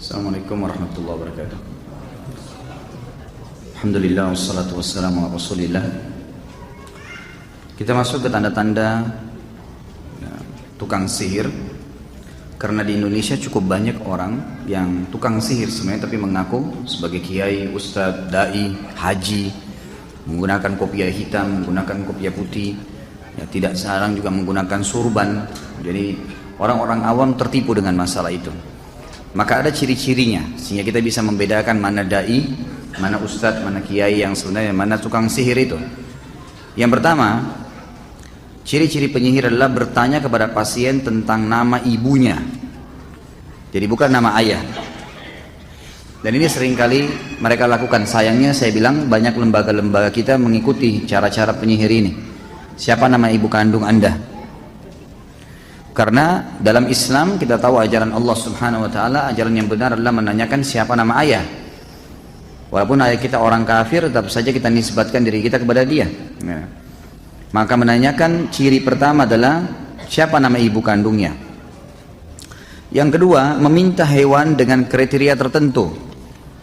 Assalamualaikum warahmatullahi wabarakatuh. Alhamdulillah wassalatu wassalamu ala rasulillah. Kita masuk ke tanda-tanda tukang sihir. Karena di Indonesia cukup banyak orang yang tukang sihir sebenarnya, tapi mengaku sebagai kiai, ustadz, dai, haji, menggunakan kopiah hitam, menggunakan kopiah putih, ya, tidak jarang juga menggunakan surban. Jadi orang-orang awam tertipu dengan masalah itu. Maka ada ciri-cirinya sehingga kita bisa membedakan mana dai, mana ustadz, mana kiai yang sebenarnya, mana tukang sihir itu. Yang pertama, ciri-ciri penyihir adalah bertanya kepada pasien tentang nama ibunya. Jadi bukan nama ayah. Dan ini seringkali mereka lakukan. Sayangnya saya bilang banyak lembaga-lembaga kita mengikuti cara-cara penyihir ini. Siapa nama ibu kandung Anda? Karena dalam Islam kita tahu ajaran Allah Subhanahu wa taala, ajaran yang benar adalah menanyakan siapa nama ayah. Walaupun ayah kita orang kafir, tetap saja kita nisbatkan diri kita kepada dia. Ya. Maka menanyakan ciri pertama adalah siapa nama ibu kandungnya. Yang kedua, meminta hewan dengan kriteria tertentu.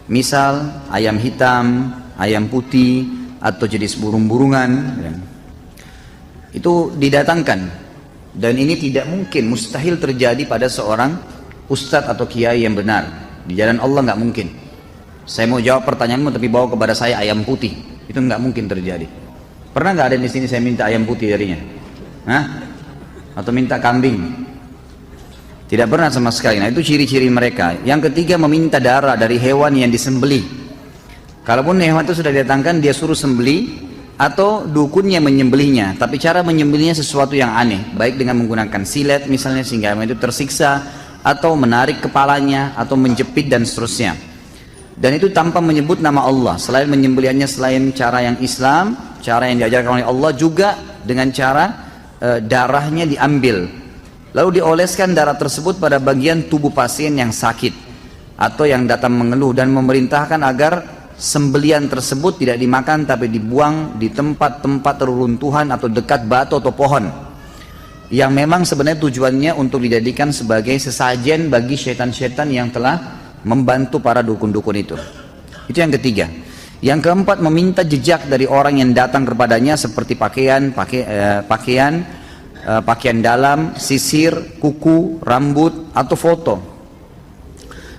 Misal ayam hitam, ayam putih, atau jenis burung-burungan. Ya. Itu didatangkan. Dan ini tidak mungkin, mustahil terjadi pada seorang ustadz atau kiai yang benar. Di jalan Allah nggak mungkin. Saya mau jawab pertanyaanmu tapi bawa kepada saya ayam putih. Itu nggak mungkin terjadi. Pernah nggak ada di sini saya minta ayam putih darinya? Hah? Atau minta kambing? Tidak pernah sama sekali. Nah itu ciri-ciri mereka. Yang ketiga, meminta darah dari hewan yang disembelih. Kalaupun hewan itu sudah didatangkan, dia suruh sembelih atau dukunnya menyembelihnya, tapi cara menyembelihnya sesuatu yang aneh, baik dengan menggunakan silet misalnya sehingga hewan itu tersiksa, atau menarik kepalanya, atau menjepit dan seterusnya. Dan itu tanpa menyebut nama Allah. Selain menyembelihnya, selain cara yang Islam, cara yang diajarkan oleh Allah, juga dengan cara darahnya diambil, lalu dioleskan darah tersebut pada bagian tubuh pasien yang sakit atau yang datang mengeluh, dan memerintahkan agar sembelian tersebut tidak dimakan tapi dibuang di tempat-tempat reruntuhan atau dekat batu atau pohon, yang memang sebenarnya tujuannya untuk dijadikan sebagai sesajen bagi syaitan-syaitan yang telah membantu para dukun-dukun itu. Itu yang ketiga. Yang keempat, meminta jejak dari orang yang datang kepadanya seperti pakaian dalam, sisir, kuku, rambut, atau foto.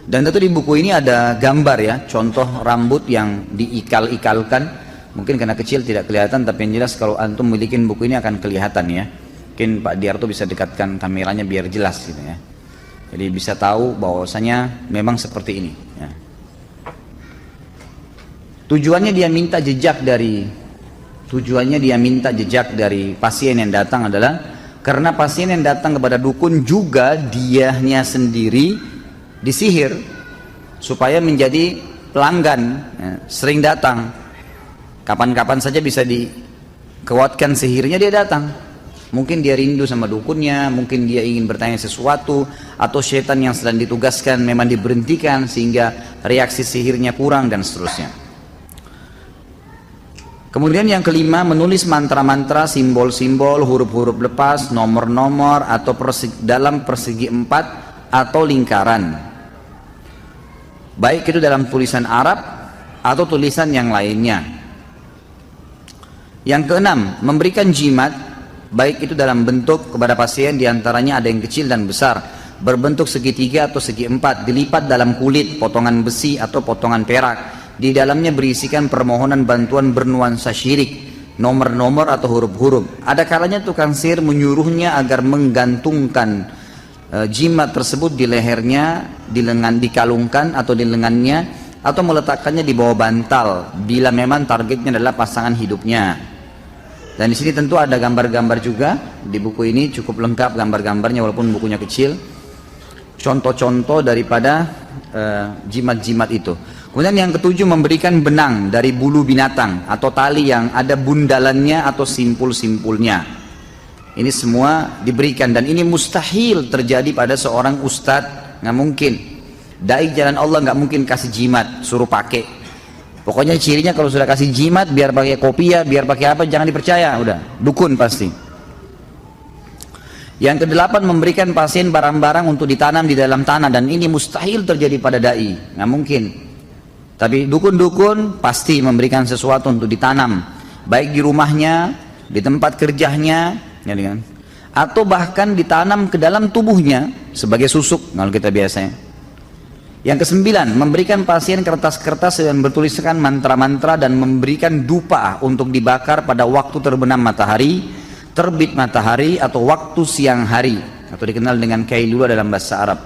Dan tentu di buku ini ada gambar ya, contoh rambut yang diikal-ikalkan. Mungkin karena kecil tidak kelihatan, tapi yang jelas kalau antum memiliki buku ini akan kelihatan ya. Mungkin Pak Diarto bisa dekatkan kameranya biar jelas gitu ya. Jadi bisa tahu bahwasanya memang seperti ini ya. Tujuannya dia minta jejak dari pasien yang datang adalah karena pasien yang datang kepada dukun juga dianya sendiri disihir supaya menjadi pelanggan ya, sering datang, kapan-kapan saja bisa dikuatkan sihirnya, dia datang. Mungkin dia rindu sama dukunnya, mungkin dia ingin bertanya sesuatu, atau syaitan yang sedang ditugaskan memang diberhentikan sehingga reaksi sihirnya kurang dan seterusnya. Kemudian yang kelima, menulis mantra-mantra, simbol-simbol, huruf-huruf lepas, nomor-nomor atau dalam persegi empat atau lingkaran, baik itu dalam tulisan Arab atau tulisan yang lainnya. Yang keenam, memberikan jimat, baik itu dalam bentuk kepada pasien, diantaranya ada yang kecil dan besar, berbentuk segitiga atau segi empat, dilipat dalam kulit, potongan besi atau potongan perak. Di dalamnya berisikan permohonan bantuan bernuansa syirik, nomor-nomor atau huruf-huruf. Ada kalanya tukang sihir menyuruhnya agar menggantungkan jimat tersebut di lehernya, di lengan, dikalungkan atau di lengannya, atau meletakkannya di bawah bantal bila memang targetnya adalah pasangan hidupnya. Dan di sini tentu ada gambar-gambar juga. Di buku ini cukup lengkap gambar-gambarnya walaupun bukunya kecil. Contoh-contoh daripada jimat-jimat itu. Kemudian yang ketujuh, memberikan benang dari bulu binatang atau tali yang ada bundalannya atau simpul-simpulnya. Ini semua diberikan, dan ini mustahil terjadi pada seorang ustadz, nggak mungkin. Dai jalan Allah nggak mungkin kasih jimat, suruh pakai. Pokoknya cirinya kalau sudah kasih jimat, biar pakai kopiah, biar pakai apa, jangan dipercaya, udah dukun pasti. Yang kedelapan, memberikan pasien barang-barang untuk ditanam di dalam tanah, dan ini mustahil terjadi pada dai, nggak mungkin. Tapi dukun-dukun pasti memberikan sesuatu untuk ditanam, baik di rumahnya, di tempat kerjanya, ya kan? Atau bahkan ditanam ke dalam tubuhnya sebagai susuk kalau kita biasanya. Yang kesembilan, memberikan pasien kertas-kertas yang bertuliskan mantra-mantra dan memberikan dupa untuk dibakar pada waktu terbenam matahari, terbit matahari, atau waktu siang hari, atau dikenal dengan kailula dalam bahasa Arab.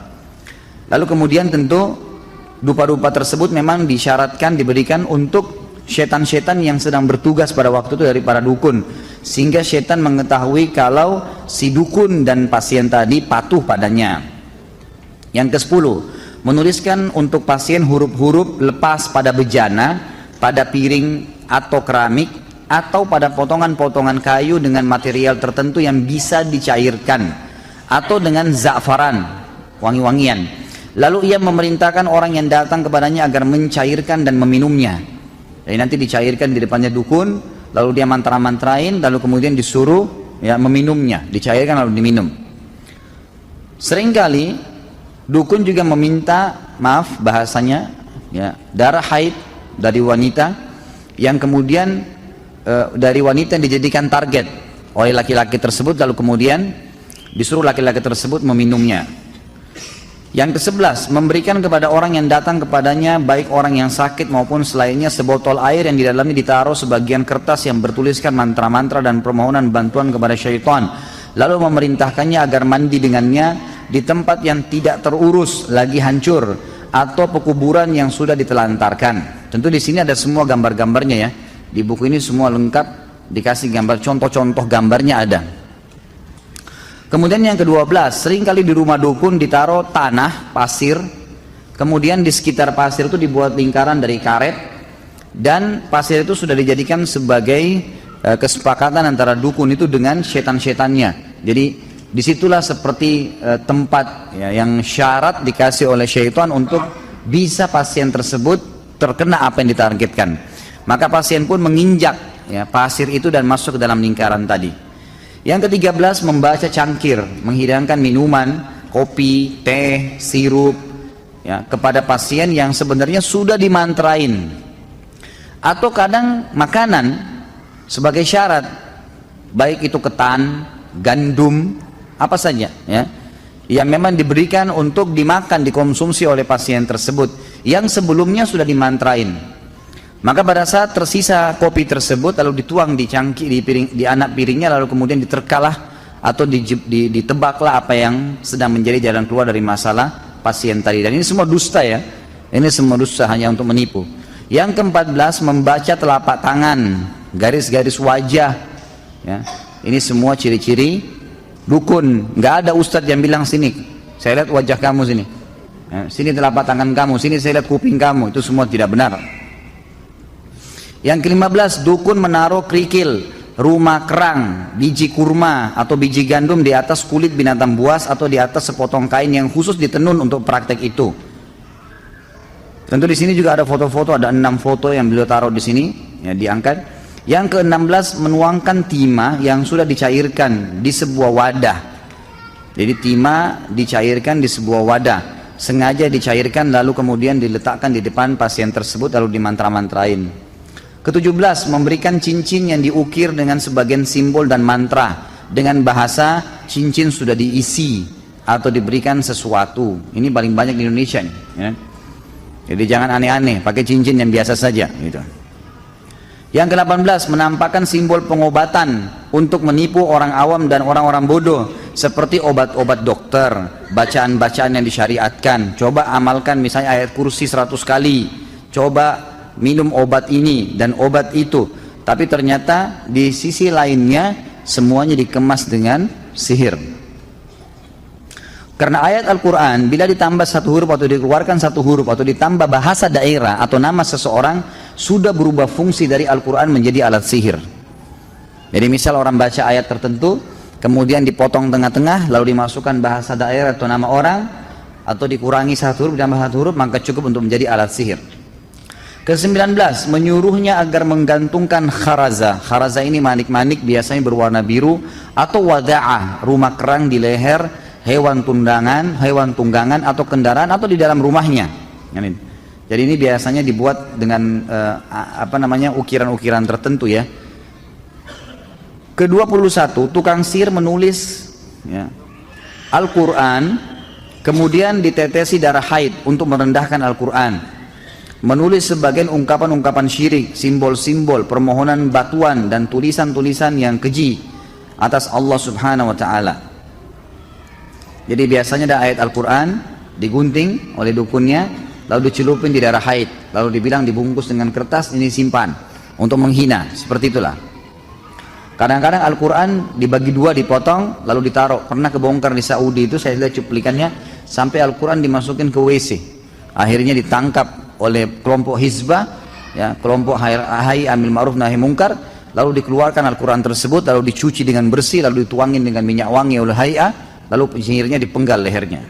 Lalu kemudian tentu dupa-dupa tersebut memang disyaratkan diberikan untuk setan-setan yang sedang bertugas pada waktu itu dari para dukun, sehingga setan mengetahui kalau si dukun dan pasien tadi patuh padanya. Yang ke-10, menuliskan untuk pasien huruf-huruf lepas pada bejana, pada piring atau keramik, atau pada potongan-potongan kayu dengan material tertentu yang bisa dicairkan, atau dengan za'faran, wangi-wangian. Lalu ia memerintahkan orang yang datang kepadanya agar mencairkan dan meminumnya. Jadi nanti dicairkan di depannya dukun, lalu dia mantra-mantrain, lalu kemudian disuruh ya meminumnya, dicairkan lalu diminum. Seringkali dukun juga meminta, maaf bahasanya, ya, darah haid dari wanita yang kemudian dari wanita yang dijadikan target oleh laki-laki tersebut, lalu kemudian disuruh laki-laki tersebut meminumnya. Yang ke-11, memberikan kepada orang yang datang kepadanya, baik orang yang sakit maupun selainnya, sebotol air yang di dalamnya ditaruh sebagian kertas yang bertuliskan mantra-mantra dan permohonan bantuan kepada syaitan, lalu memerintahkannya agar mandi dengannya di tempat yang tidak terurus lagi hancur, atau pekuburan yang sudah ditelantarkan. Tentu di sini ada semua gambar-gambarnya ya. Di buku ini semua lengkap, dikasih gambar, contoh-contoh gambarnya ada. Kemudian yang ke-12, seringkali di rumah dukun ditaruh tanah, pasir, kemudian di sekitar pasir itu dibuat lingkaran dari karet, dan pasir itu sudah dijadikan sebagai kesepakatan antara dukun itu dengan setan-setannya. Jadi disitulah seperti tempat ya, yang syarat dikasih oleh syaitan untuk bisa pasien tersebut terkena apa yang ditargetkan. Maka pasien pun menginjak ya, pasir itu dan masuk ke dalam lingkaran tadi. Yang ke-13, membaca cangkir, menghidangkan minuman, kopi, teh, sirup ya, kepada pasien yang sebenarnya sudah dimantrain. Atau kadang makanan sebagai syarat, baik itu ketan, gandum, apa saja ya, yang memang diberikan untuk dimakan, dikonsumsi oleh pasien tersebut yang sebelumnya sudah dimantrain. Maka pada saat tersisa kopi tersebut lalu dituang di cangkir, di piring, di anak piringnya, lalu kemudian diterkalah atau ditebaklah apa yang sedang menjadi jalan keluar dari masalah pasien tadi. Dan ini semua dusta ya, ini semua dusta hanya untuk menipu. Yang ke-14, membaca telapak tangan, garis-garis wajah ya. Ini semua ciri-ciri dukun. Nggak ada ustadz yang bilang sini saya lihat wajah kamu sini ya, sini telapak tangan kamu, sini saya lihat kuping kamu. Itu semua tidak benar. Yang ke-15, dukun menaruh kerikil, rumah kerang, biji kurma atau biji gandum di atas kulit binatang buas atau di atas sepotong kain yang khusus ditenun untuk praktek itu. Tentu di sini juga ada foto-foto, ada 6 foto yang beliau taruh di sini ya, diangkat. Yang ke-16, menuangkan timah yang sudah dicairkan di sebuah wadah. Jadi timah dicairkan di sebuah wadah, sengaja dicairkan lalu kemudian diletakkan di depan pasien tersebut lalu dimantra-mantrain. Ke-17, memberikan cincin yang diukir dengan sebagian simbol dan mantra dengan bahasa cincin sudah diisi atau diberikan sesuatu. Ini paling banyak di Indonesia nih, ya. Jadi jangan aneh-aneh, pakai cincin yang biasa saja gitu. Yang ke-18, menampakkan simbol pengobatan untuk menipu orang awam dan orang-orang bodoh, seperti obat-obat dokter, bacaan-bacaan yang disyariatkan. Coba amalkan misalnya ayat kursi 100 kali, coba minum obat ini dan obat itu, tapi ternyata di sisi lainnya semuanya dikemas dengan sihir. Karena ayat Al-Quran bila ditambah satu huruf atau dikeluarkan satu huruf atau ditambah bahasa daerah atau nama seseorang, sudah berubah fungsi dari Al-Quran menjadi alat sihir. Jadi misal orang baca ayat tertentu kemudian dipotong tengah-tengah lalu dimasukkan bahasa daerah atau nama orang, atau dikurangi satu huruf ditambah satu huruf, maka cukup untuk menjadi alat sihir. Ke-19, menyuruhnya agar menggantungkan kharaza. Kharaza ini manik-manik biasanya berwarna biru, atau wada'ah, rumah kerang di leher hewan tunggangan atau kendaraan atau di dalam rumahnya. Jadi ini biasanya dibuat dengan ukiran-ukiran tertentu ya. Ke-21, tukang sihir menulis ya, Al-Quran, kemudian ditetesi darah haid untuk merendahkan Al-Quran. Menulis sebagian ungkapan-ungkapan syirik, simbol-simbol, permohonan batuan dan tulisan-tulisan yang keji atas Allah Subhanahu wa Ta'ala. Jadi biasanya ada ayat Al-Quran digunting oleh dukunnya, lalu dicelupin di darah haid, lalu dibilang dibungkus dengan kertas, ini simpan untuk menghina, seperti itulah. Kadang-kadang Al-Quran dibagi dua, dipotong, lalu ditaruh. Pernah kebongkar di Saudi itu, saya lihat cuplikannya, sampai Al-Quran dimasukin ke WC. Akhirnya ditangkap oleh kelompok hizbah, ya, kelompok Hayy Amil Ma'ruf Nahi Mungkar, lalu dikeluarkan Al-Quran tersebut, lalu dicuci dengan bersih, lalu dituangin dengan minyak wangi oleh Hayy, lalu sihirnya dipenggal lehernya.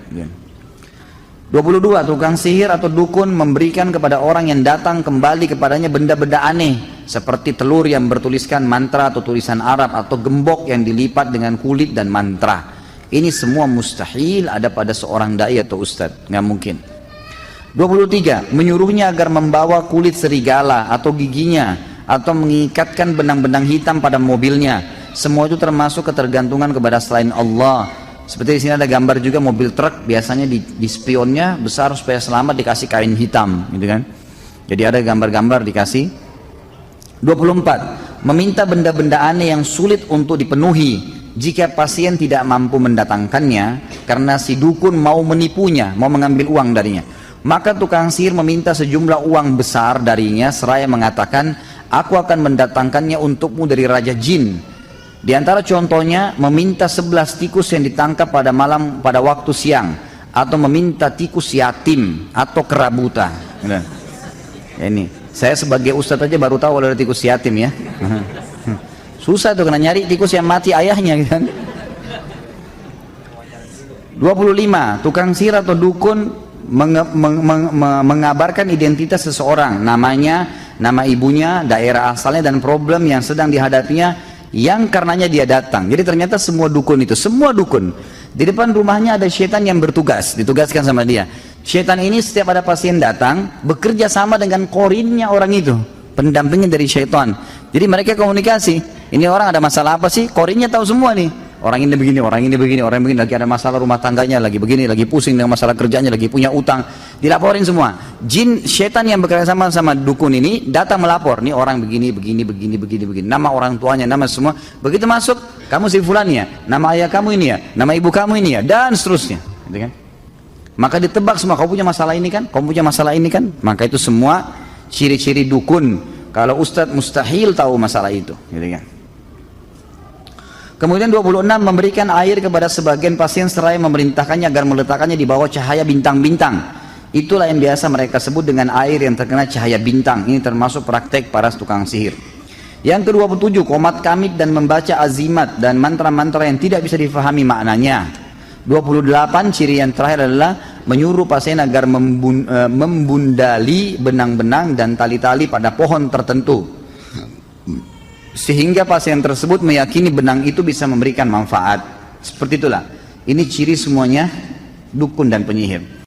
22, tukang sihir atau dukun memberikan kepada orang yang datang kembali kepadanya benda-benda aneh, seperti telur yang bertuliskan mantra atau tulisan Arab, atau gembok yang dilipat dengan kulit dan mantra. Ini semua mustahil ada pada seorang dai atau ustadz, nggak mungkin. 23, menyuruhnya agar membawa kulit serigala atau giginya, atau mengikatkan benang-benang hitam pada mobilnya. Semua itu termasuk ketergantungan kepada selain Allah. Seperti di sini ada gambar juga mobil truk, biasanya di spionnya besar supaya selamat dikasih kain hitam, gitu kan? Jadi ada gambar-gambar dikasih. 24, meminta benda-benda aneh yang sulit untuk dipenuhi jika pasien tidak mampu mendatangkannya karena si dukun mau menipunya, mau mengambil uang darinya. Maka tukang sihir meminta sejumlah uang besar darinya seraya mengatakan, aku akan mendatangkannya untukmu dari Raja Jin. Di antara contohnya, meminta 11 tikus yang ditangkap pada malam pada waktu siang, atau meminta tikus yatim atau kerabuta. Ya, ini saya sebagai ustadz aja baru tahu ada tikus yatim ya. Susah tuh kena nyari tikus yang mati ayahnya kan. 25, tukang sihir atau dukun mengabarkan identitas seseorang, namanya, nama ibunya, daerah asalnya, dan problem yang sedang dihadapinya yang karenanya dia datang. Jadi ternyata semua dukun itu, semua dukun, di depan rumahnya ada syaitan yang ditugaskan sama dia. Syaitan ini setiap ada pasien datang, bekerja sama dengan korinnya orang itu, pendampingnya dari syaitan. Jadi mereka komunikasi, ini orang ada masalah apa sih, korinnya tahu semua nih. Orang ini begini, orang ini begini, orang ini begini, lagi ada masalah rumah tangganya, lagi begini, lagi pusing dengan masalah kerjanya, lagi punya utang, dilaporin semua. Jin, syaitan yang bekerja sama dukun ini datang melapor, nih orang begini, nama orang tuanya, nama semua. Begitu masuk, kamu si fulan ya, nama ayah kamu ini ya, nama ibu kamu ini ya, dan seterusnya. Gitu kan? Maka ditebak semua, kau punya masalah ini kan, kau punya masalah ini kan. Maka itu semua ciri-ciri dukun. Kalau ustadz mustahil tahu masalah itu. Gitu kan? Kemudian 26, memberikan air kepada sebagian pasien seraya memerintahkannya agar meletakkannya di bawah cahaya bintang-bintang. Itulah yang biasa mereka sebut dengan air yang terkena cahaya bintang. Ini termasuk praktek para tukang sihir. Yang ke-27, qomat kamit dan membaca azimat dan mantra-mantra yang tidak bisa difahami maknanya. 28, ciri yang terakhir adalah menyuruh pasien agar membundali benang-benang dan tali-tali pada pohon tertentu, sehingga pasien tersebut meyakini benang itu bisa memberikan manfaat. Seperti itulah, ini ciri semuanya dukun dan penyihir.